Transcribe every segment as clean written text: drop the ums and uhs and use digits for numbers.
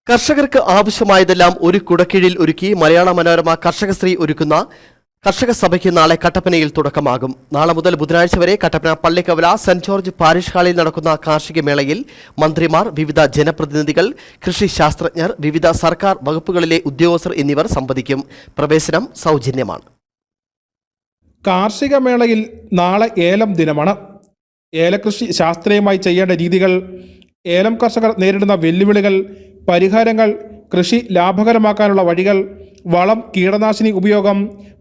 കർഷകർക്ക് ആവശ്യമായതെല്ലാം ഒരു കുടക്കീഴിൽ ഒരുക്കി മലയാള മനോരമ കർഷകശ്രീ ഒരുക്കുന്ന കർഷക സഭയ്ക്ക് നാളെ കട്ടപ്പനയിൽ തുടക്കമാകും. നാളെ മുതൽ ബുധനാഴ്ച വരെ Kattappana Pallikkavala saint George parish ഹാളിൽ നടക്കുന്ന കാർഷിക മേളയിൽ മന്ത്രിമാർ, വിവിധ ജനപ്രതിനിധികൾ, കൃഷി ശാസ്ത്രജ്ഞർ, വിവിധ സർക്കാർ വകുപ്പുകളിലെ ഉദ്യോഗസ്ഥർ എന്നിവർ സംബന്ധിക്കും. പ്രവേശനം സൗജന്യമാണ്. കാർഷിക മേളയിൽ നാളെ ഏലം ദിനമാണ്. ഏലകൃഷി ശാസ്ത്രീയമായി ചെയ്യേണ്ട രീതികൾ, ഏലം കർഷകർ നേരിടുന്ന വെല്ലുവിളികൾ, പരിഹാരങ്ങൾ, കൃഷി ലാഭകരമാക്കാനുള്ള വഴികൾ, വളം, കീടനാശിനി ഉപയോഗം,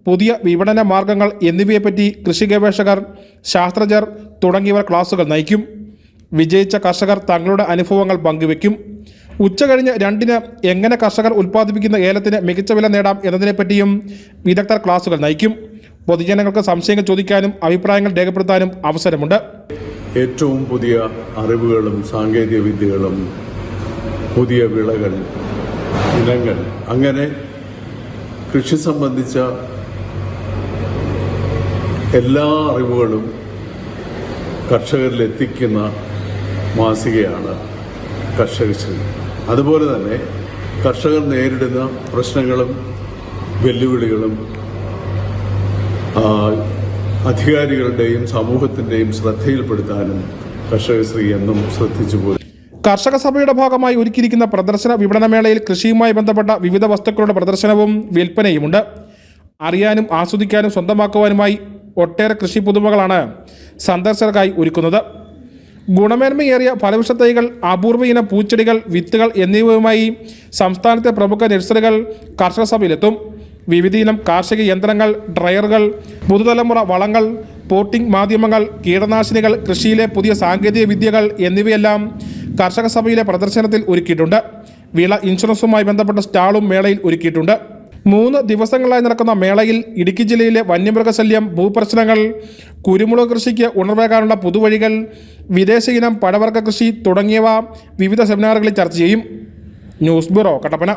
പുതിയ വിപണന മാർഗങ്ങൾ എന്നിവയെപ്പറ്റി കൃഷി ഗവേഷകർ, ശാസ്ത്രജ്ഞർ തുടങ്ങിയവർ ക്ലാസുകൾ നയിക്കും. വിജയിച്ച കർഷകർ തങ്ങളുടെ അനുഭവങ്ങൾ പങ്കുവയ്ക്കും. ഉച്ചകഴിഞ്ഞ് 2-ന് എങ്ങനെ കർഷകർ ഉൽപ്പാദിപ്പിക്കുന്ന ഏലത്തിന് മികച്ച വില നേടാം എന്നതിനെപ്പറ്റിയും വിദഗ്ധർ ക്ലാസുകൾ നയിക്കും. പൊതുജനങ്ങൾക്ക് സംശയങ്ങൾ ചോദിക്കാനും അഭിപ്രായങ്ങൾ രേഖപ്പെടുത്താനും അവസരമുണ്ട്. ഏറ്റവും പുതിയ അറിവുകളും സാങ്കേതിക വിദ്യകളും, പുതിയ വിളകൾ, ഇനങ്ങൾ, അങ്ങനെ കൃഷി സംബന്ധിച്ച എല്ലാ അറിവുകളും കർഷകരിലെത്തിക്കുന്ന മാസികയാണ് കർഷകശ്രീ. അതുപോലെ തന്നെ കർഷകർ നേരിടുന്ന പ്രശ്നങ്ങളും വെല്ലുവിളികളും അധികാരികളുടെയും സമൂഹത്തിൻ്റെയും ശ്രദ്ധയിൽപ്പെടുത്താനും കർഷകശ്രീ എന്നും ശ്രദ്ധിച്ചു പോയി. കർഷക സഭയുടെ ഭാഗമായി ഒരുക്കിയിരിക്കുന്ന പ്രദർശന വിപണനമേളയിൽ കൃഷിയുമായി ബന്ധപ്പെട്ട വിവിധ വസ്തുക്കളുടെ പ്രദർശനവും വിൽപ്പനയുമുണ്ട്. അറിയാനും ആസ്വദിക്കാനും സ്വന്തമാക്കുവാനുമായി ഒട്ടേറെ കൃഷി പുതുമകളാണ് സന്ദർശകർക്കായി ഒരുക്കുന്നത്. ഗുണമേന്മയേറിയ ഫലവൃക്ഷത്തൈകൾ, അപൂർവ ഇനം പൂച്ചെടികൾ, വിത്തുകൾ എന്നിവയുമായി സംസ്ഥാനത്തെ പ്രമുഖ നഴ്സറികൾ കർഷക സഭയിലെത്തും. വിവിധ ഇനം കാർഷിക യന്ത്രങ്ങൾ, ഡ്രയറുകൾ, പുതുതലമുറ വളങ്ങൾ, പോട്ടിംഗ് മാധ്യമങ്ങൾ, കീടനാശിനികൾ, കൃഷിയിലെ പുതിയ സാങ്കേതിക വിദ്യകൾ എന്നിവയെല്ലാം കർഷക സഭയിലെ പ്രദർശനത്തിൽ ഒരുക്കിയിട്ടുണ്ട്. വിള ഇൻഷുറൻസുമായി ബന്ധപ്പെട്ട സ്റ്റാളും മേളയിൽ ഒരുക്കിയിട്ടുണ്ട്. 3 ദിവസങ്ങളായി നടക്കുന്ന മേളയിൽ ഇടുക്കി ജില്ലയിലെ വന്യമൃഗശല്യം, ഭൂപ്രശ്നങ്ങൾ, കുരുമുളക് കൃഷിക്ക് ഉണർവേകാനുള്ള പുതുവഴികൾ, വിദേശ ഇനം പഴവർഗ്ഗ കൃഷി തുടങ്ങിയവ വിവിധ സെമിനാറുകളിൽ ചർച്ച ചെയ്യും. News bureau, Kattappana.